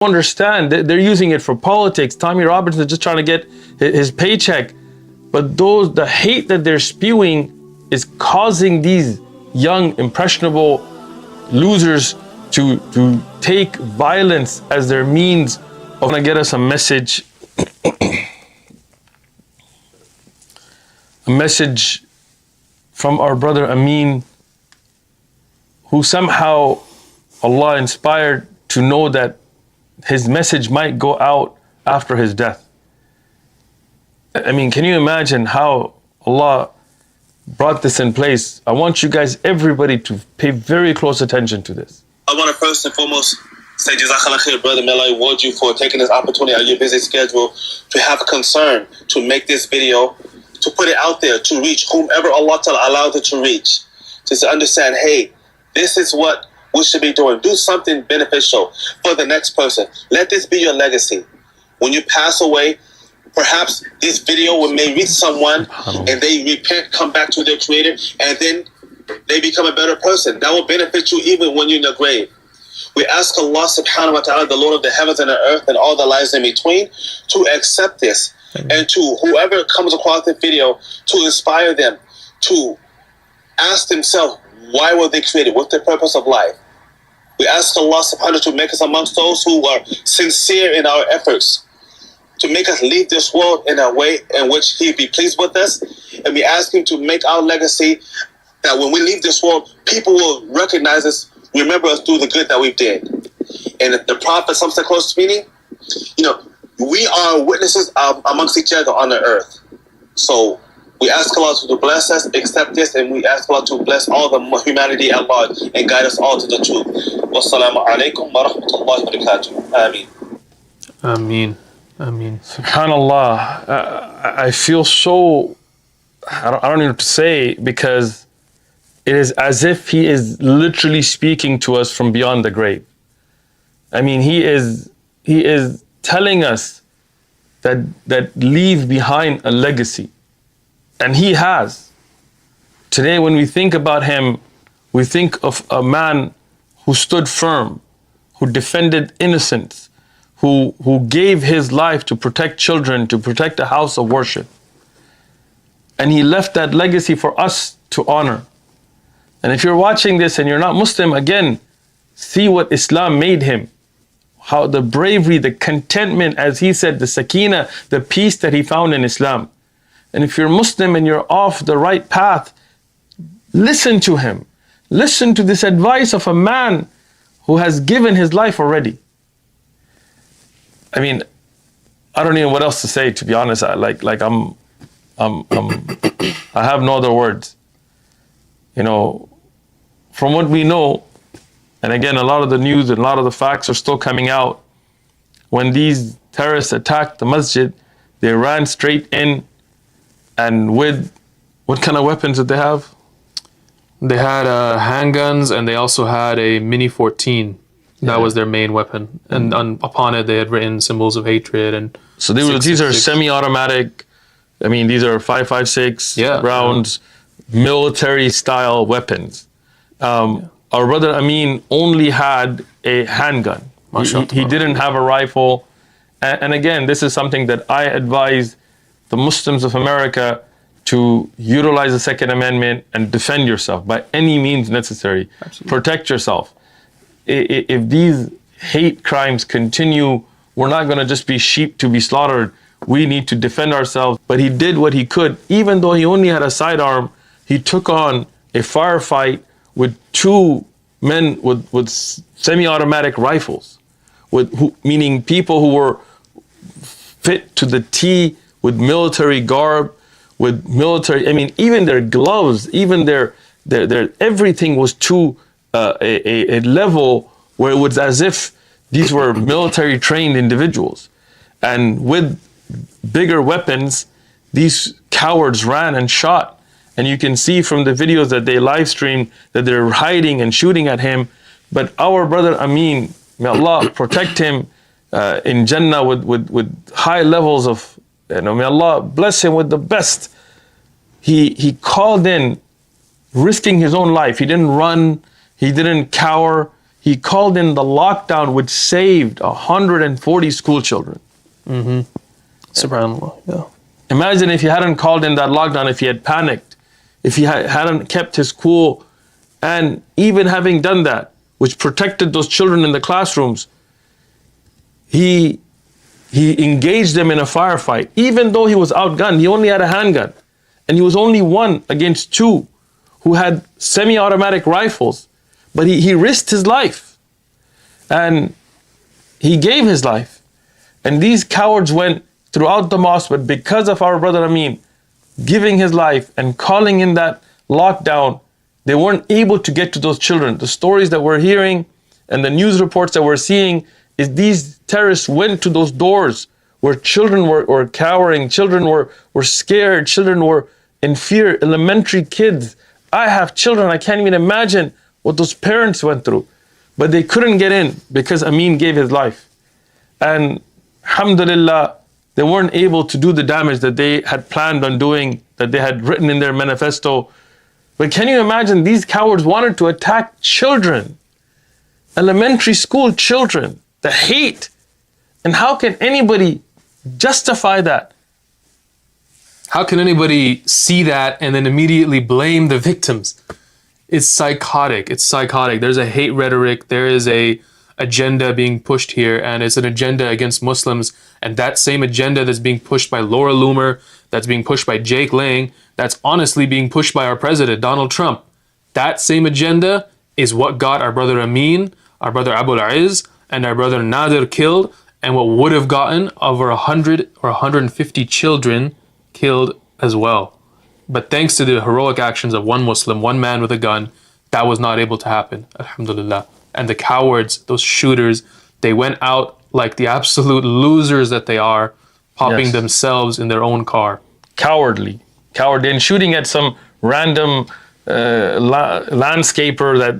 understand that they're using it for politics. Tommy Robinson is just trying to get his paycheck. But the hate that they're spewing is causing these young, impressionable losers to take violence as their means of trying to get us a message. A message from our brother Amin, who somehow Allah inspired to know that his message might go out after his death. I mean, can you imagine how Allah brought this in place? I want you guys, everybody, to pay very close attention to this. I want to first and foremost say Jazakallah khair, brother. May Allah reward you for taking this opportunity out of your busy schedule to have concern, to make this video, to put it out there, to reach whomever Allah Ta'ala allowed it to reach. Just to understand, hey, this is what we should be doing. Do something beneficial for the next person. Let this be your legacy. When you pass away, perhaps this video may reach someone and they repent, come back to their creator, and then they become a better person. That will benefit you even when you're in the grave. We ask Allah subhanahu wa ta'ala, the Lord of the heavens and the earth and all the lives in between, to accept this. And to whoever comes across the video, to inspire them to ask themselves, why were they created? What's the purpose of life? We ask Allah subhanahu wa ta'ala to make us amongst those who are sincere in our efforts, to make us leave this world in a way in which He be pleased with us. And we ask Him to make our legacy that when we leave this world, people will recognize us, remember us through the good that we did. And if the Prophet, something close to meaning, we are witnesses amongst each other on the earth. So we ask Allah to bless us, accept this, and we ask Allah to bless all the humanity at large and guide us all to the truth. Wassalamu alaikum wa rahmatullahi wa barakatuh. Ameen. Ameen. Ameen. SubhanAllah, I feel so, I don't know what to say, because it is as if he is literally speaking to us from beyond the grave. I mean, he is telling us that leave behind a legacy. And he has. Today, when we think about him, we think of a man who stood firm, who defended innocence, who gave his life to protect children, to protect a house of worship. And he left that legacy for us to honor. And if you're watching this and you're not Muslim, again, see what Islam made him. How the bravery, the contentment, as he said, the sakina, the peace that he found in Islam. And if you're Muslim and you're off the right path, listen to him. Listen to this advice of a man who has given his life already. I mean, I don't know what else to say, to be honest. I have no other words. From what we know, and again, a lot of the news and a lot of the facts are still coming out. When these terrorists attacked the masjid, they ran straight in, and with, what kind of weapons did they have? They had handguns, and they also had a Mini 14. That was their main weapon. And upon it, they had written symbols of hatred. And so these are semi-automatic, I mean, these are 5.56 rounds, military-style weapons. Our brother Amin only had a handgun. He didn't have a rifle. And again, this is something that I advise the Muslims of America to utilize the Second Amendment and defend yourself by any means necessary. Absolutely. Protect yourself. If these hate crimes continue, we're not going to just be sheep to be slaughtered. We need to defend ourselves. But he did what he could. Even though he only had a sidearm, he took on a firefight with two men with semi-automatic rifles, meaning people who were fit to the T, with military garb, with military, I mean, even their gloves, even their everything was to a level where it was as if these were military trained individuals. And with bigger weapons, these cowards ran and shot. And you can see from the videos that they live streamed that they're hiding and shooting at him. But our brother Amin, may Allah protect him in Jannah with high levels of, may Allah bless him with the best. He called in, risking his own life. He didn't run, he didn't cower. he called in the lockdown, which saved 140 school children. Subhanallah, yeah. Imagine if he hadn't called in that lockdown, if he had panicked, if he hadn't kept his cool, and even having done that, which protected those children in the classrooms, he engaged them in a firefight. Even though he was outgunned, he only had a handgun, and he was only one against two who had semi-automatic rifles, but he risked his life, and he gave his life. And these cowards went throughout the mosque, but because of our brother Amin giving his life and calling in that lockdown, they weren't able to get to those children. The stories that we're hearing and the news reports that we're seeing is these terrorists went to those doors where children were cowering, children were scared, children were in fear, elementary kids. I have children, I can't even imagine what those parents went through. But they couldn't get in because Amin gave his life. And alhamdulillah, they weren't able to do the damage that they had planned on doing, that they had written in their manifesto. But can you imagine, these cowards wanted to attack children, elementary school children, the hate. And how can anybody justify that? How can anybody see that and then immediately blame the victims? It's psychotic. It's psychotic. There's a hate rhetoric. There is a agenda being pushed here, and it's an agenda against Muslims. And that same agenda that's being pushed by Laura Loomer, that's being pushed by Jake Lang, that's honestly being pushed by our president, Donald Trump. That same agenda is what got our brother Amin, our brother Abul Aiz, and our brother Nadir killed, and what would have gotten over 100 or 150 children killed as well. But thanks to the heroic actions of one Muslim, one man with a gun, that was not able to happen, alhamdulillah. And the cowards, those shooters, they went out like the absolute losers that they are, popping themselves in their own car. Cowardly, and shooting at some random landscaper that,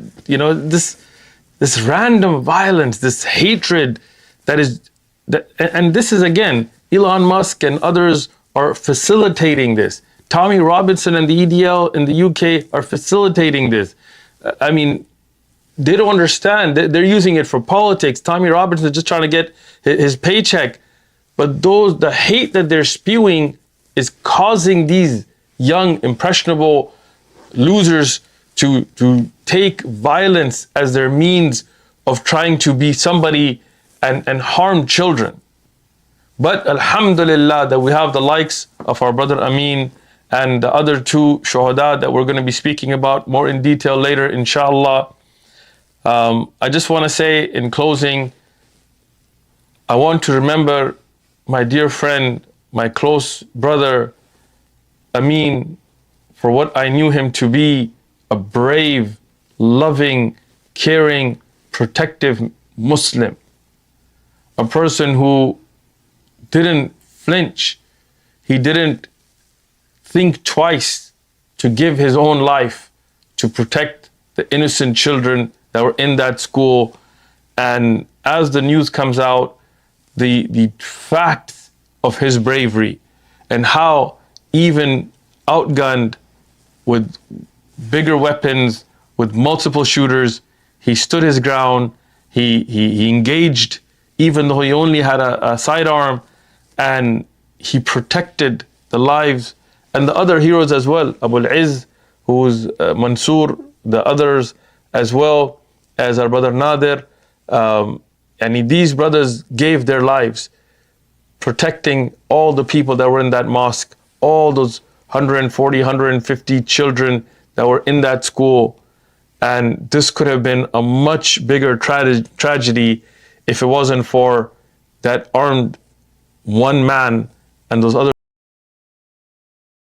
this random violence, this hatred and this is, again, Elon Musk and others are facilitating this. Tommy Robinson and the EDL in the UK are facilitating this. I mean, they don't understand. They're using it for politics. Tommy Robinson is just trying to get his paycheck. But the hate that they're spewing is causing these young, impressionable losers to take violence as their means of trying to be somebody and harm children. But alhamdulillah that we have the likes of our brother Amin and the other two shuhada that we're going to be speaking about more in detail later, inshallah. I just want to say in closing, I want to remember my dear friend, my close brother Amin, for what I knew him to be: a brave, loving, caring, protective Muslim. A person who didn't flinch. He didn't think twice to give his own life to protect the innocent children that were in that school. And as the news comes out, the facts of his bravery and how, even outgunned with bigger weapons, with multiple shooters, he stood his ground. He engaged, even though he only had a sidearm, and he protected the lives. And the other heroes as well, Abul Izz, who's Mansoor, the others as well as our brother Nadir. And these brothers gave their lives protecting all the people that were in that mosque, all those 140, 150 children that were in that school. And this could have been a much bigger tragedy if it wasn't for that armed one man and those other